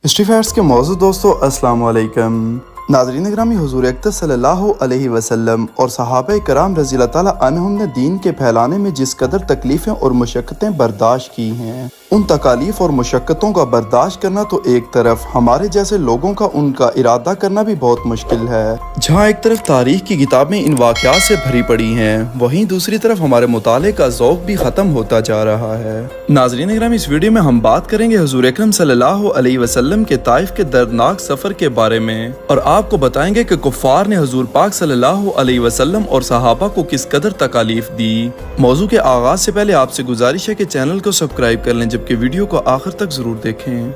History facts کے موضوع دوستو السلام علیکم ناظرین گرامی، حضور اکرم صلی اللہ علیہ وسلم اور صحابہ کرام رضی اللہ تعالیٰ عنہم نے دین کے پھیلانے میں جس قدر تکلیفیں اور مشقتیں برداشت کی ہیں، ان تکالیف اور مشقتوں کا برداشت کرنا تو ایک طرف، ہمارے جیسے لوگوں کا ان کا ارادہ کرنا بھی بہت مشکل ہے۔ جہاں ایک طرف تاریخ کی کتابیں ان واقعات سے بھری پڑی ہیں، وہیں دوسری طرف ہمارے مطالعے کا ذوق بھی ختم ہوتا جا رہا ہے۔ ناظرین گرامی، اس ویڈیو میں ہم بات کریں گے حضور اکرم صلی اللہ علیہ وسلم کے طائف کے دردناک سفر کے بارے میں، اور آپ کو بتائیں گے کہ کفار نے حضور پاک صلی اللہ علیہ وسلم اور صحابہ کو کس قدر تکالیف دی۔ موضوع کے آغاز سے پہلے آپ سے گزارش ہے کہ چینل کو سبسکرائب کر لیں، جبکہ ویڈیو کو آخر تک ضرور دیکھیں۔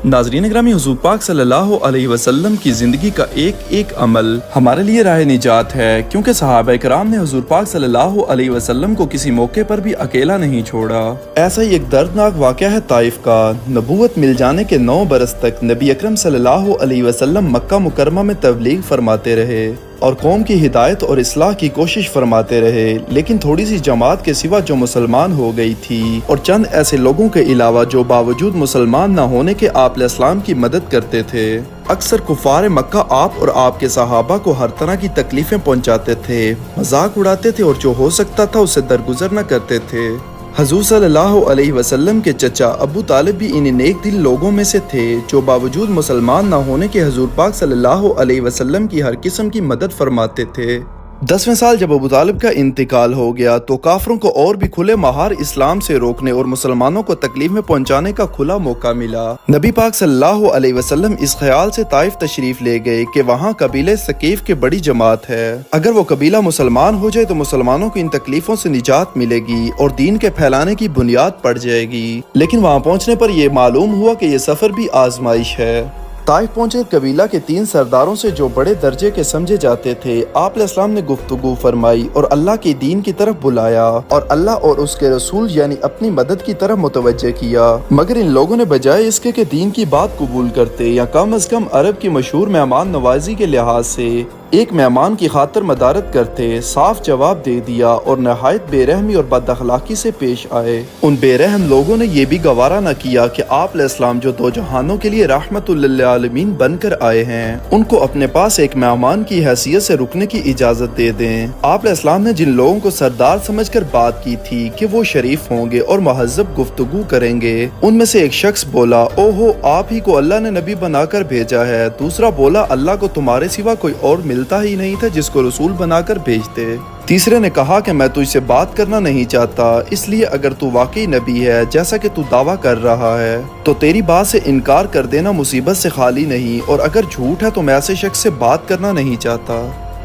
ناظرین گرامی، حضور پاک صلی اللہ علیہ وسلم کی زندگی کا ایک ایک عمل ہمارے لیے راہ نجات ہے، کیونکہ صحابہ کرام نے حضور پاک صلی اللہ علیہ وسلم کو کسی موقع پر بھی اکیلا نہیں چھوڑا۔ ایسا ہی ایک دردناک واقعہ ہے طائف کا۔ نبوت مل جانے کے 9 برس تک نبی اکرم صلی اللہ علیہ وسلم مکہ مکرمہ میں تبلیغ فرماتے رہے اور قوم کی ہدایت اور اصلاح کی کوشش فرماتے رہے، لیکن تھوڑی سی جماعت کے سوا جو مسلمان ہو گئی تھی، اور چند ایسے لوگوں کے علاوہ جو باوجود مسلمان نہ ہونے کے آپ علیہ السلام کی مدد کرتے تھے۔ اکثر کفار مکہ آپ اور آپ کے صحابہ کو ہر طرح کی تکلیفیں پہنچاتے تھے، مذاق اڑاتے تھے اور جو ہو سکتا تھا اس سے درگزر نہ کرتے تھے۔ حضور صلی اللہ علیہ وسلم کے چچا ابو طالب بھی ان نیک دل لوگوں میں سے تھے جو باوجود مسلمان نہ ہونے کے حضور پاک صلی اللہ علیہ وسلم کی ہر قسم کی مدد فرماتے تھے۔ 10ویں سال جب ابو طالب کا انتقال ہو گیا تو کافروں کو اور بھی کھلے مہار اسلام سے روکنے اور مسلمانوں کو تکلیف میں پہنچانے کا کھلا موقع ملا۔ نبی پاک صلی اللہ علیہ وسلم اس خیال سے طائف تشریف لے گئے کہ وہاں قبیلے ثقیف کی بڑی جماعت ہے، اگر وہ قبیلہ مسلمان ہو جائے تو مسلمانوں کو ان تکلیفوں سے نجات ملے گی اور دین کے پھیلانے کی بنیاد پڑ جائے گی۔ لیکن وہاں پہنچنے پر یہ معلوم ہوا کہ یہ سفر بھی آزمائش ہے۔ طائف پہنچے قبیلہ کے 3 سرداروں سے جو بڑے درجے کے سمجھے جاتے تھے، آپ علیہ السلام نے گفتگو فرمائی اور اللہ کے دین کی طرف بلایا اور اللہ اور اس کے رسول یعنی اپنی مدد کی طرف متوجہ کیا، مگر ان لوگوں نے بجائے اس کے کہ دین کی بات قبول کرتے یا کم از کم عرب کی مشہور مہمان نوازی کے لحاظ سے ایک مہمان کی خاطر مدارت کرتے، صاف جواب دے دیا اور نہایت بے رحمی اور بد اخلاقی سے پیش آئے۔ ان بے رحم لوگوں نے یہ بھی گوارا نہ کیا کہ آپ علیہ السلام جو 2 جہانوں کے لیے رحمت للعالمین بن کر آئے ہیں، ان کو اپنے پاس ایک مہمان کی حیثیت سے رکنے کی اجازت دے دیں۔ آپ علیہ السلام نے جن لوگوں کو سردار سمجھ کر بات کی تھی کہ وہ شریف ہوں گے اور مہذب گفتگو کریں گے، ان میں سے ایک شخص بولا، اوہو، آپ ہی کو اللہ نے نبی بنا کر بھیجا ہے۔ دوسرا بولا، اللہ کو تمہارے سوا کوئی اور ملتا ہی نہیں تھا جس کو رسول بنا کر بھیجتے۔ تیسرے نے کہا کہ میں تجھ سے بات کرنا نہیں چاہتا، اس لیے اگر تو واقعی نبی ہے جیسا کہ تو دعویٰ کر رہا ہے تو تیری بات سے انکار کر دینا مصیبت سے خالی نہیں، اور اگر جھوٹ ہے تو میں ایسے شخص سے بات کرنا نہیں چاہتا۔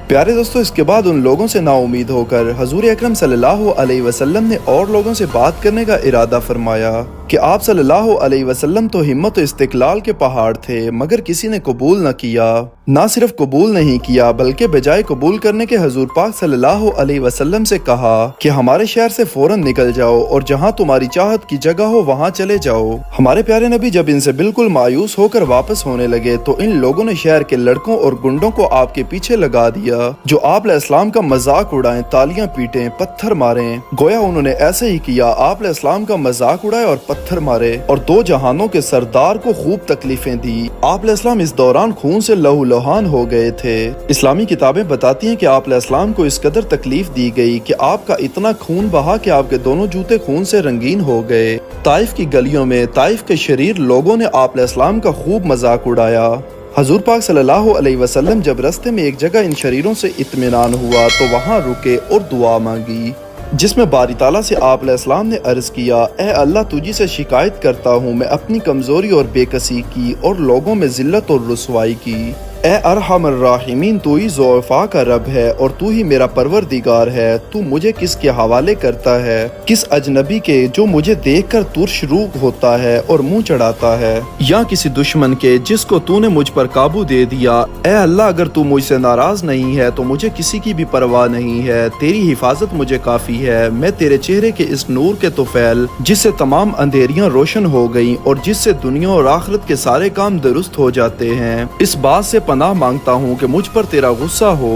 پیارے دوستو، اس کے بعد ان لوگوں سے نا امید ہو کر حضور اکرم صلی اللہ علیہ وسلم نے اور لوگوں سے بات کرنے کا ارادہ فرمایا کہ آپ صلی اللہ علیہ وسلم تو ہمت و استقلال کے پہاڑ تھے، مگر کسی نے قبول نہ کیا۔ نہ صرف قبول نہیں کیا بلکہ بجائے قبول کرنے کے حضور پاک صلی اللہ علیہ وسلم سے کہا کہ ہمارے شہر سے فوراً نکل جاؤ اور جہاں تمہاری چاہت کی جگہ ہو وہاں چلے جاؤ۔ ہمارے پیارے نبی جب ان سے بالکل مایوس ہو کر واپس ہونے لگے تو ان لوگوں نے شہر کے لڑکوں اور گنڈوں کو آپ کے پیچھے لگا دیا جو آپ علیہ السلام کا مذاق اڑائیں، تالیاں پیٹیں، پتھر ماریں۔ گویا انہوں نے ایسے ہی کیا، آپ علیہ السلام کا مذاق اڑائے اور پتھر مارے اور 2 جہانوں کے سردار کو خوب تکلیفیں دی۔ آپ علیہ السلام اس دوران خون سے لہو لہان ہو گئے تھے۔ اسلامی کتابیں بتاتی ہیں کہ آپ علیہ السلام کو اس قدر تکلیف دی گئی کہ آپ کا اتنا خون بہا کہ آپ کے دونوں جوتے خون سے رنگین ہو گئے۔ طائف کی گلیوں میں طائف کے شریر لوگوں نے آپ علیہ السلام کا خوب مذاق اڑایا۔ حضور پاک صلی اللہ علیہ وسلم جب رستے میں ایک جگہ ان شریروں سے اطمینان ہوا تو وہاں رکے اور دعا مانگی، جس میں باری تعالیٰ سے آپ علیہ السلام نے عرض کیا، اے اللہ، تجھی سے شکایت کرتا ہوں میں اپنی کمزوری اور بے کسی کی اور لوگوں میں ذلت اور رسوائی کی۔ اے ارحم الراحمین، تو ہی ضعفاء کا رب ہے اور تو ہی میرا پروردگار ہے۔ تو مجھے کس کے حوالے کرتا ہے؟ کس اجنبی کے جو مجھے دیکھ کر ترش روح ہوتا ہے اور منہ چڑھاتا ہے، یا کسی دشمن کے جس کو تو نے مجھ پر قابو دے دیا؟ اے اللہ، اگر تو مجھ سے ناراض نہیں ہے تو مجھے کسی کی بھی پرواہ نہیں ہے، تیری حفاظت مجھے کافی ہے۔ میں تیرے چہرے کے اس نور کے طفیل جس سے تمام اندھیریاں روشن ہو گئیں اور جس سے دنیا اور آخرت کے سارے کام درست ہو جاتے ہیں، اس بات سے پناہ مانگتا ہوں کہ مجھ پر تیرا غصہ ہو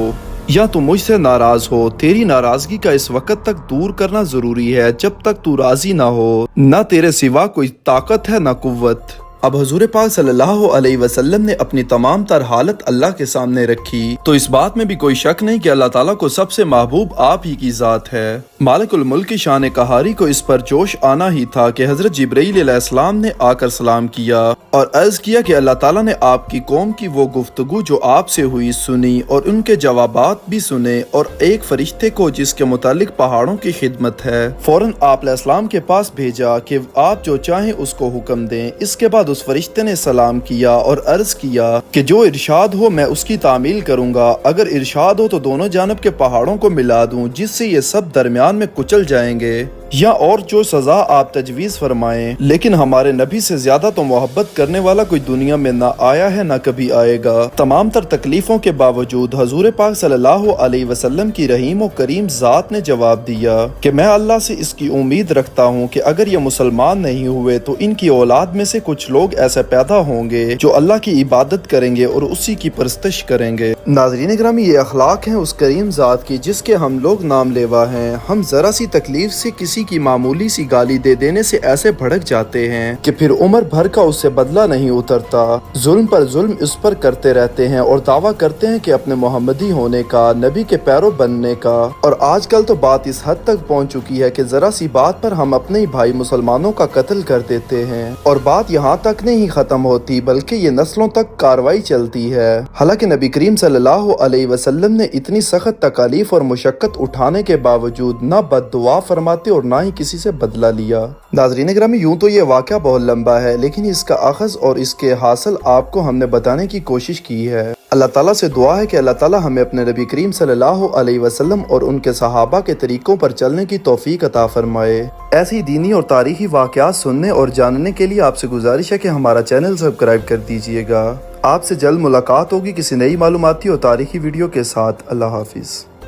یا تو مجھ سے ناراض ہو۔ تیری ناراضگی کا اس وقت تک دور کرنا ضروری ہے جب تک تو راضی نہ ہو۔ نہ تیرے سوا کوئی طاقت ہے نہ قوت۔ اب حضور پاک صلی اللہ علیہ وسلم نے اپنی تمام تر حالت اللہ کے سامنے رکھی تو اس بات میں بھی کوئی شک نہیں کہ اللہ تعالیٰ کو سب سے محبوب آپ ہی کی ذات ہے۔ مالک الملک کی شان قہاری کو اس پر جوش آنا ہی تھا کہ حضرت جبرائیل علیہ السلام نے آ کر سلام کیا اور عرض کیا کہ اللہ تعالیٰ نے آپ کی قوم کی وہ گفتگو جو آپ سے ہوئی سنی اور ان کے جوابات بھی سنے، اور ایک فرشتے کو جس کے متعلق پہاڑوں کی خدمت ہے فوراً آپ علیہ السلام کے پاس بھیجا کہ آپ جو چاہیں اس کو حکم دیں۔ اس کے بعد اس فرشتے نے سلام کیا اور عرض کیا کہ جو ارشاد ہو میں اس کی تعمیل کروں گا، اگر ارشاد ہو تو دونوں جانب کے پہاڑوں کو ملا دوں جس سے یہ سب درمیان میں کچل جائیں گے، یا اور جو سزا آپ تجویز فرمائیں، لیکن ہمارے نبی سے زیادہ تو محبت کرنے والا کوئی دنیا میں نہ آیا ہے نہ کبھی آئے گا۔ تمام تر تکلیفوں کے باوجود حضور پاک صلی اللہ علیہ وسلم کی رحیم و کریم ذات نے جواب دیا کہ میں اللہ سے اس کی امید رکھتا ہوں کہ اگر یہ مسلمان نہیں ہوئے تو ان کی اولاد میں سے کچھ لوگ ایسے پیدا ہوں گے جو اللہ کی عبادت کریں گے اور اسی کی پرستش کریں گے۔ ناظرین گرامی، یہ اخلاق ہیں اس کریم ذات کی جس کے ہم لوگ نام لیوا ہیں۔ ہم ذرا سی تکلیف سے کسی کی معمولی سی گالی دے دینے سے ایسے بھڑک جاتے ہیں کہ پھر عمر بھر کا اس سے بدلہ نہیں اترتا، ظلم پر ظلم اس پر کرتے رہتے ہیں اور دعویٰ کرتے ہیں کہ اپنے محمدی ہونے کا، نبی کے پیرو بننے کا۔ اور آج کل تو بات اس حد تک پہنچ چکی ہے کہ ذرا سی بات پر ہم اپنے ہی بھائی مسلمانوں کا قتل کر دیتے ہیں، اور بات یہاں تک نہیں ختم ہوتی بلکہ یہ نسلوں تک کاروائی چلتی ہے۔ حالانکہ نبی کریم صلی اللہ علیہ وسلم نے اتنی سخت تکالیف اور مشقت اٹھانے کے باوجود نہ بد دعا فرماتے اور نہ ہی کسی سے بدلہ لیا۔ ناظرین گرامی، یوں تو یہ واقعہ بہت لمبا ہے لیکن اس کا اخذ اور اس کے حاصل آپ کو ہم نے بتانے کی کوشش کی ہے۔ اللہ تعالیٰ سے دعا ہے کہ اللہ تعالیٰ ہمیں اپنے نبی کریم صلی اللہ علیہ وسلم اور ان کے صحابہ کے طریقوں پر چلنے کی توفیق عطا فرمائے۔ ایسی دینی اور تاریخی واقعات سننے اور جاننے کے لیے آپ سے گزارش ہے کہ ہمارا چینل سبسکرائب کر دیجیے گا۔ آپ سے جلد ملاقات ہوگی کسی نئی معلوماتی اور تاریخی ویڈیو کے ساتھ۔ اللہ حافظ۔